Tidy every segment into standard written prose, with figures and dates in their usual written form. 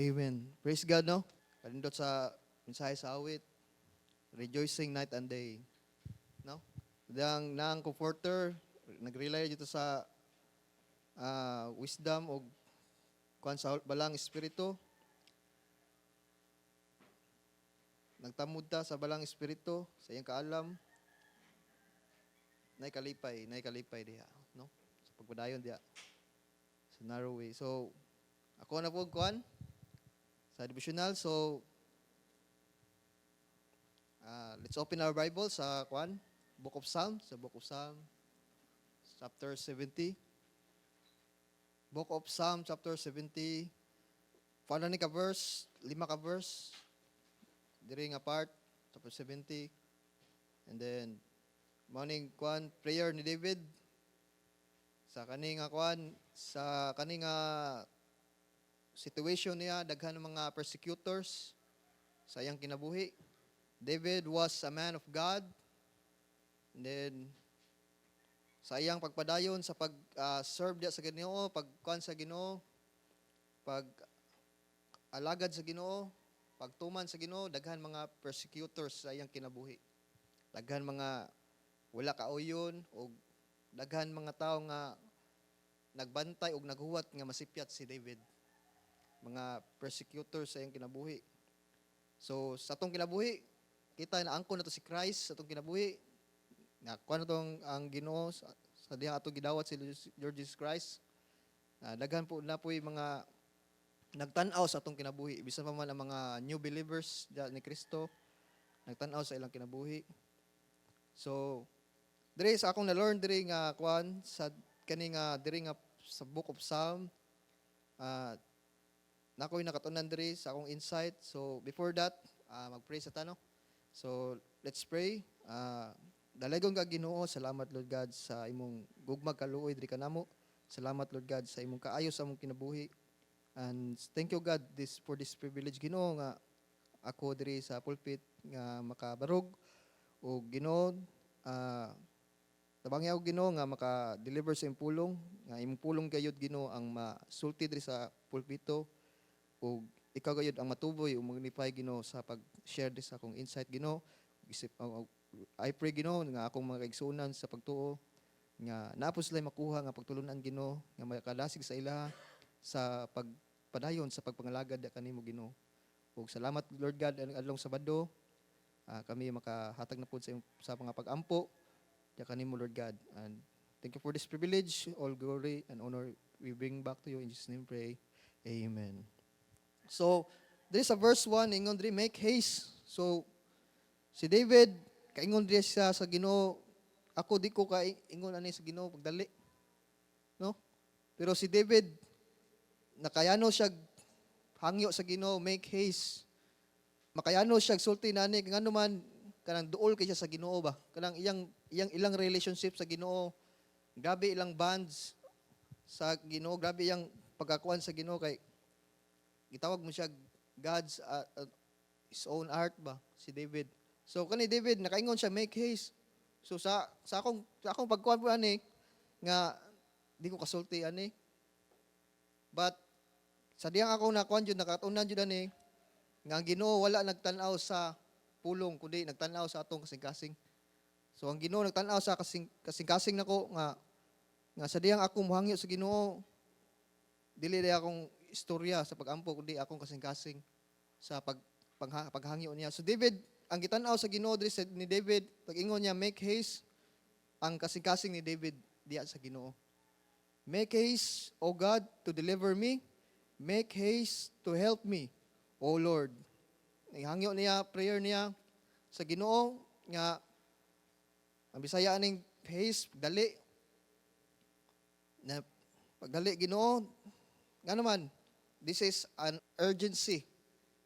Amen. Praise God, no? Kalindot sa mensahe sa awit, rejoicing night and day. No? Nang comforter, nag-rely dito sa wisdom o kuan sa balang espiritu. Nagtamud ta sa balang espiritu, sa iyang kaalam. Nay kalipay diha, no? Sa pagpadayon diha sa narrow way. So, ako na po kuan sa devotional. So, let's open our Bible sa kuan, Book of Psalms, sa Book of Psalms, chapter 70. Book of Psalms, chapter 70. Paano ni ka verse? 5 ka verse. Diri nga part, chapter 70. And then, morning kuan, prayer ni David. Sa kaning kuan, sa kaning situation niya, daghan ng mga persecutors sa iyang kinabuhi. David was a man of God. And then, sa iyang pagpadayon sa pag-serve diya sa Ginoo, pagkuan sa Ginoo, pag-alagad sa Ginoo, pagtuman sa Ginoo, daghan mga persecutors sa iyang kinabuhi. Daghan mga wala kauyon o daghan mga tao nga nagbantay o naghuwat nga masipyat si David. Mga persecutors sa iyang kinabuhi. So, sa atong kinabuhi, kita na angkon na to si Christ sa atong kinabuhi. Nga, kuan na tong ang Ginoo sa diyang atong gidawat si Lord Jesus Christ. Daghan po na po yung mga nagtanaw sa atong kinabuhi. Bisan pa man ang mga new believers ni Kristo, nagtanaw sa ilang kinabuhi. So, diri sa akong na-learn diri nga kuan sa kani nga diri nga sa Book of Psalm, nakoy nakatunan diri sa akong insight. So, before that, mag-pray sa tano. So, let's pray. Dalagon ka Ginoo, salamat Lord God sa imong gugmag kaluoy diri kanamo. Salamat Lord God sa imong kaayo sa among kinabuhi. And thank you God for this privilege Ginoo nga ako diri sa pulpit nga makabarog o Ginoo tabangya og Ginoo nga maka-deliver sa imong pulong, nga imong pulong gayud Ginoo ang masulti diri sa pulpito o ikaw gayud ang matuboy o magnify Ginoo sa pag-share diri sa akong insight Ginoo. I pray Ginoo nga akong mga kaigsuonan sa pagtuo nga naapos sila makuha nga pagtulunan Ginoo nga makalasig sa ila sa pagpadayon sa pagpangalagad kanimo Ginoo. Ug salamat Lord God adlong Sabado kami makahatag na pud sa mga pag-ampo ya kanimo Lord God. And thank you for this privilege. All glory and honor we bring back to you in Jesus name pray. Amen. So, there is a verse 1 ingon diri make haste. So, si David kaingon diri siya sa Ginoo, ako di ko kaingon ani sa Ginoo pagdali. No? Pero si David nakayano siya hangyo sa Ginoo, make haste. Makayano siya sulti nani ngano man kanang duol kay siya sa Ginoo ba? Kanang ilang relationship sa Ginoo. Grabe ilang bonds sa Ginoo, grabe iyang pagkakuan sa Ginoo kay gitawag mo siya God's his own art ba si David. So kani David nakaingon siya make haste. So sa akong pagkuan po ani nga di ko kasulti ani. But sa diyang akong nakuan jud nakatunan jud ani nga ang Ginoo wala nagtan-aw sa pulong kundi nagtan-aw sa atong kasing-kasing. So ang Ginoo nagtan-aw sa kasing-kasing nako nga sa diyang akong mohangyo sa Ginoo dili day akong istorya sa pag-ampo kundi akong kasing-kasing sa paghangyo niya. So David, ang gitan-aw sa Ginoo diri ni David, pag-ingon niya make haste ang kasing-kasing ni David diya sa Ginoo. Make haste, O God, to deliver me. Make haste to help me, O Lord. Ihangyo niya, prayer niya sa Ginoo nga ang Bisaya ning haste, dali. Na pagdali Ginoo, nga naman, this is an urgency.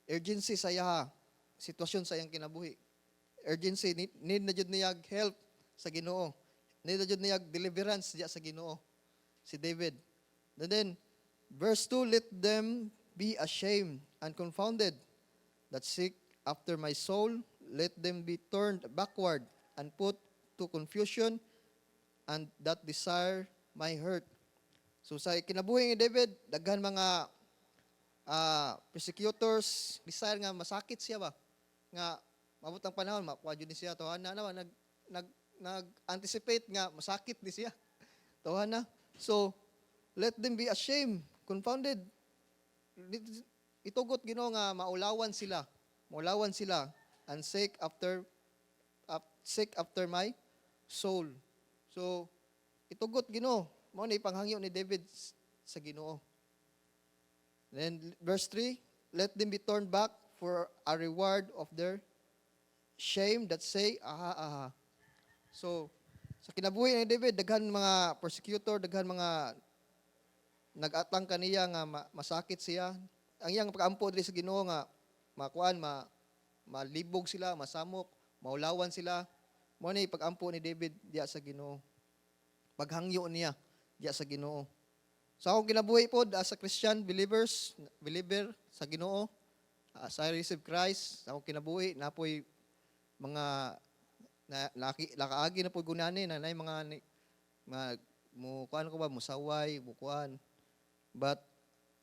Urgency sa iya sitwasyon sa iyang kinabuhi. Urgency, need na jud niya help sa Ginoo. Need na jud niya deliverance diya sa Ginoo. Si David. And then, verse 2, let them be ashamed and confounded that seek after my soul. Let them be turned backward and put to confusion and that desire my hurt. So sa kinabuhi ni David, daghan mga persecutors desire nga masakit siya ba, nga mabot ang panahon makuha jud ni siya to na naman nag-anticipate nga masakit ni siya to na. So let them be ashamed, confounded. Itugot Ginoo nga maulawan sila, and seek after my soul. So itugot Ginoo mao ni panghangyo ni David sa Ginoo. Then verse 3, let them be turned back for a reward of their shame that say, aha, aha. So, sa kinabuhi ni David, daghan mga persecutor, daghan mga nag-atang kaniya nga masakit siya. Ang iyang pag-ampo diri sa Ginoo nga malibog sila, masamok, maulawan sila. Mao ni pag-ampo ni David diya sa Ginoo. Paghangyo niya diya sa Ginoo. So akong kinabuhi po as a Christian believer sa Ginoo, as I receive Christ, akong kinabuhi napoy mga nakaagi na po gunani na mga mo kuan ko ba musaway, bukuan. But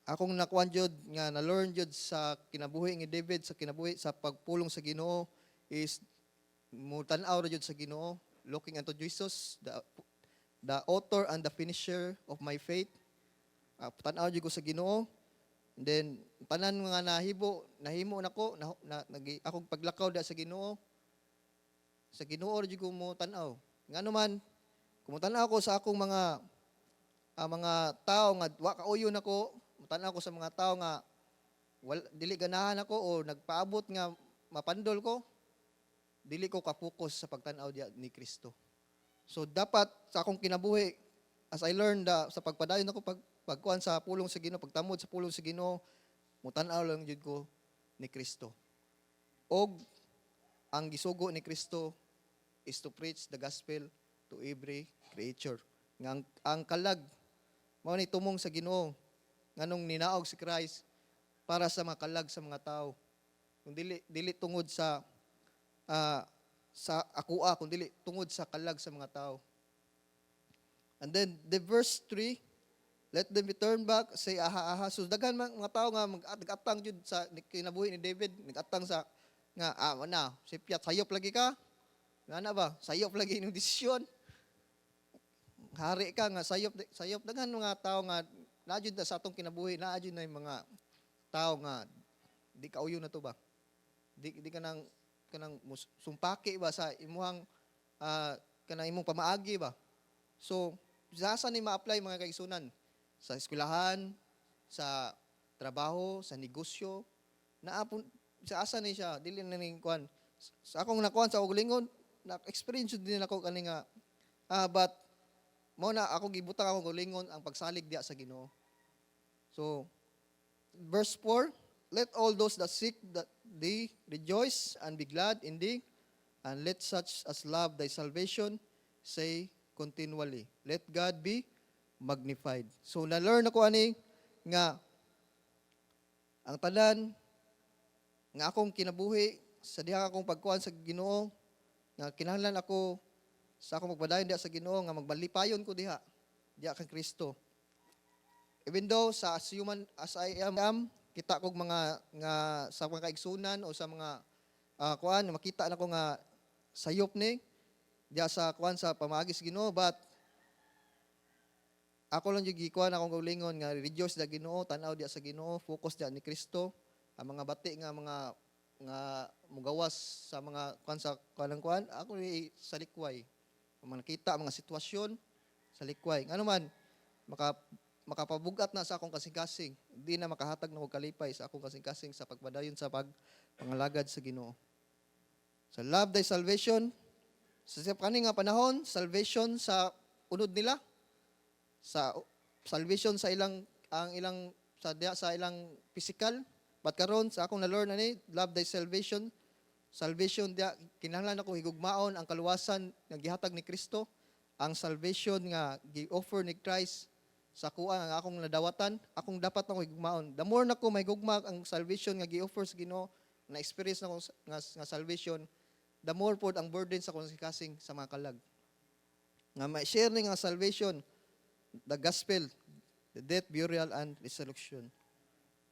akong nakuan jud nga na-learn jud sa kinabuhi ni David, sa kinabuhi sa pagpulong sa Ginoo is mo tan-aw ra jud sa Ginoo, looking unto Jesus, the author and the finisher of my faith. Tanaw jud ko sa Ginoo. And then tanan nga nahimo nako akong paglakaw da sa Ginoo. Sa Ginoo jud ko mo tan-aw. Ngano man kumutanaw ko sa akong mga tao nga wa kauyo nako, mutanaw ko sa mga tao nga dili ganahan ako o nagpaabot nga mapandol ko, dili ko ka-focus sa pagtan-aw ni Kristo. So dapat sa akong kinabuhi, as I learned sa pagpadayon ako pagkuan sa pulong sa Ginoo, pagtamod sa pulong sa Ginoo, mutan-aw lang jud ko ni Kristo. Og ang gisugo ni Kristo is to preach the gospel to every creature. Ang kalag mao ni tumong sa Ginoo nganong ninaog si Christ para sa mga kalag sa mga tao. Kung dili tungod sa akoa, kung dili tungod sa kalag sa mga tao. And then the verse 3, let them be turned back, say aha, aha. So daghan mga tao nga mag-atang jud sa kinabuhi ni David, nag-atang sa nga na, sipyat sayop lagi ka. Ngana ba? Sayop lagi ning desisyon. Hari ka nga sayop daghan mga tao nga naajud sa atong kinabuhi, naajud na yung mga tao nga di kauyo na to ba? Di ka nang sumpaki ba sa imuhang kanang imong pamaagi ba? So, saan ni ma-apply mga kaigsunan? Sa eskwelahan, sa trabaho, sa negosyo, sa asa ni siya, dili na ning kuan. Sa akong nakuan sa ugalingon, na-experience din ako kani nga but mo na ako gibutang ako ugalingon ang pagsalig diya sa Ginoo. So, verse 4, let all those that seek that thee rejoice and be glad in thee, and let such as love thy salvation say continually, let God be magnified. So na-learn ako ani nga ang tanan nga akong kinabuhi sa diha akong pagkuan sa Ginoo, nga kinahanglan ako sa akong magpadayon diha sa Ginoo nga magbalipayon ko diha kang Kristo. Even though as human as I am, kita kog mga nga sa mga kaigsunan o sa mga kuan makita nako nga sayop ni diha sa kuan sa pamaagi sa Ginoo, but ako lang yung gikuan akong kaulingon nga rejoice da Ginoo, tanaw diya sa Ginoo, focus diya ni Kristo. Ang mga bati nga mugawas sa mga kuan sa kuan ako ni sa likway. Ang nakita mga sitwasyon sa likway. Ano man makapabugat na sa akong kasing-kasing, di na makahatag na og kalipay sa akong kasing-kasing sa pagpadayon sa pangalagad sa Ginoo. So love thy salvation. Sa kani nga panahon, salvation sa unod nila, sa salvation sa ilang sa ilang physical, but karon sa akong na-learn ani, love thy salvation dia kinahanglan ako higugmaon ang kaluwasan nga gihatag ni Kristo, ang salvation nga gi-offer ni Christ sa kuan ang akong nadawatan, akong dapat na ko higugmaon. The more nako mahigugma ang salvation nga gi-offer sa Ginoo, na experience nako nga salvation, the more pod ang burden sa kasing sa mga kalag. Nga ma-share ni nga salvation, the gospel, the death, burial, and resurrection.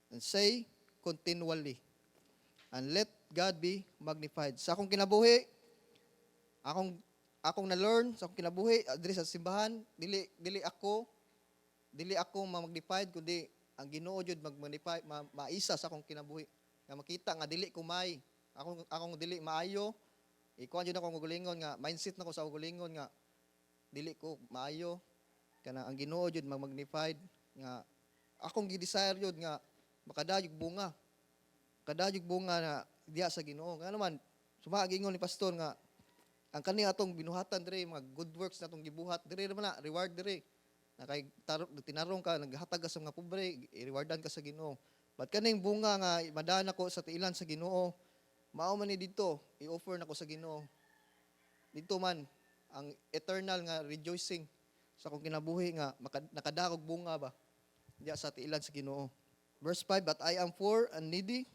and say continually. And let God be magnified. Sa akong kinabuhi, akong na-learn sa akong kinabuhi diri sa simbahan, dili ako ma-magnified kundi ang Ginoo jud mag-magnify, maisa sa akong kinabuhi. Nga makita nga dili ko may akong dili maayo. Ikuan jud ako gulingon nga mindset nako sa gulingon nga dili ko maayo kana ang Ginoo jud mag-magnified nga akong gi-desire jud nga makadayog bunga. Kadayog bunga na diya sa Ginoo. Nga naman sumagingon ni pastor nga ang kani atong binuhatan dire mga good works natong gibuhat dire naman na reward dire. Na kay tinarong ka naghatag ka sa mga pobre, i-rewardan ka sa Ginoo. But kaning bunga nga madaan ako sa tiilan sa Ginoo, mao man ni dito, i-offer nako sa Ginoo. Dito man ang eternal nga rejoicing sa akong kinabuhi nga nakadakog bunga ba diya sa tiilan sa Ginoo. Verse 5, but I am poor and needy.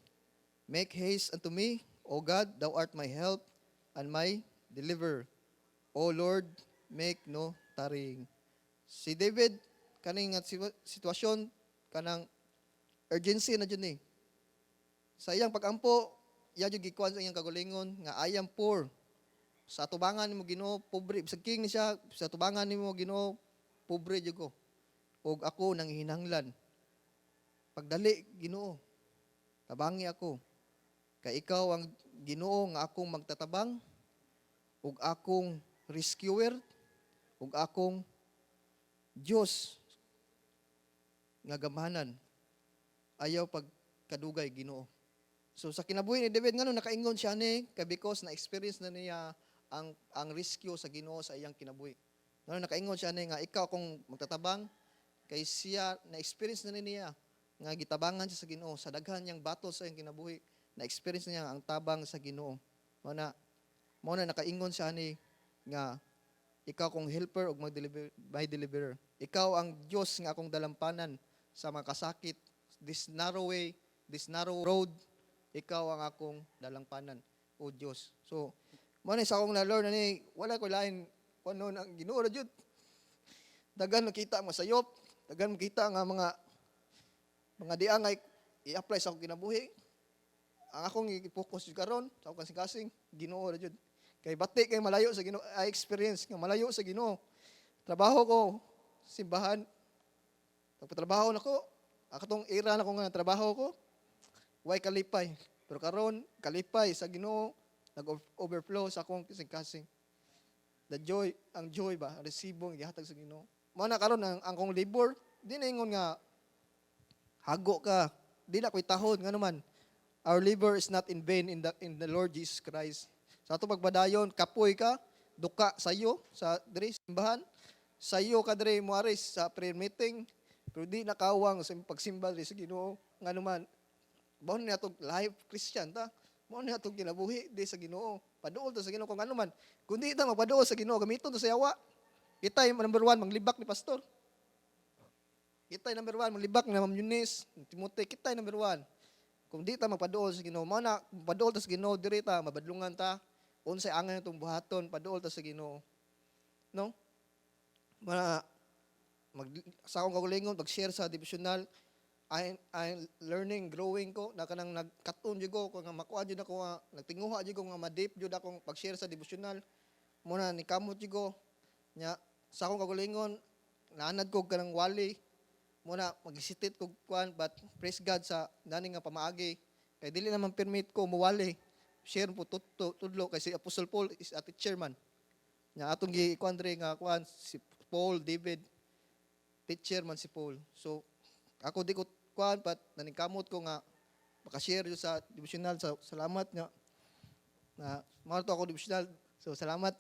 Make haste unto me, O God, thou art my help and my deliverer. O Lord, make no tarrying. Si David, kaning sitwasyon, kanang urgency na dyan eh. Sa iyang pagampo, iya yung gikuan sa iyang kagulingon, nga I am poor. Sa tubangan ni mo Ginoo, pobre. Sa king ni siya, sa tubangan ni mo Ginoo, pobre dyan ko. O ako nang hinanglan. Pagdali, Ginoo, tabangi ako. Kay ikaw ang Ginoo nga akong magtatabang, ug akong rescuer, ug akong Diyos nga gamahanan. Ayaw pagkadugay Ginoo. So sa kinabuhi ni David ngano nakaingon siya ni kay because na experience na niya ang rescue sa Ginoo sa iyang kinabuhi. Ngano nakaingon siya ni nga ikaw akong magtatabang kay siya na experience na niya nga gitabangan siya sa Ginoo sa daghan niyang battle sa iyang kinabuhi. Na-experience niya ang tabang sa Ginoo. Mao na nakaingon siya ni nga ikaw kong helper ug my deliverer. Ikaw ang Dios nga akong dalampanan sa mga kasakit. This narrow way, this narrow road, ikaw ang akong dalampanan, O Dios. So, mao ni sa akong na-learn ani wala ko lain kuno ang Ginoo ra jud. Dagan nakita ang masayop, dagan makita nga mga diang nga i-apply sa akong kinabuhi. Ang akong i-focus karon sa akong kasing Ginoo ra jud. Kay bati kay malayo sa Ginoo, I experience nga malayo sa Ginoo. Trabaho ko simbahan. Pagpatrabaho nako, akatong era na ko nga trabaho ko, way kalipay. Pero karon kalipay sa Ginoo, nag-overflow sa akong kasing. Ang joy ba, resibo gihatag sa Ginoo. Mao na karon ang akong labor, di na ingon nga hago ka, di na ko'y tahod nga naman. Our labor is not in vain in the Lord Jesus Christ. Sa ato pagbadayon, kapoy ka, duka sa iyo, sa diri simbahan, sa iyo ka diri muaris sa prayer meeting, pero di nakawang sa pagsimba diri sa Ginoo. Nga naman, mao ni atong life Christian ta. Mao ni atong kinabuhi di sa Ginoo. Paduol ta sa Ginoo kung ano man. Kundi ta magpaduol sa Ginoo, gamiton ta sa yawa. Itay number 1 manglibak ni pastor. Kitay number 1 manglibak ni Ma'am Eunice, Timothy, kitay number 1. Kung di ta magpaduol sa Ginoo, mao na paduol ta sa Ginoo diri ta mabadlungan ta. Unsay angan itong buhaton, paduol ta sa Ginoo. No? Sa akong kagulingon, pag-share sa devotional, I'm learning, growing ko, na kanang nagkaton jud ko, kung makuha jud ako, nagtinguha jud ko nga ma-deep jud akong pag-share sa devotional. Muna ni kamot jud ko, nya sa akong kagulingon, naanad ko kanang wali, muna magisitit ko kuan, but praise God sa nani nga pamaagi. Kay dili naman permit ko muwali. Share po tudlo kay si Apostle Paul is a teacher man. Nya atong gi-kuan nga kuan si Paul, David, teacher man si Paul. So ako di ko kuan but naningkamot ko nga maka-share yo sa devotional. So salamat nga na mao to ako devotional. So salamat.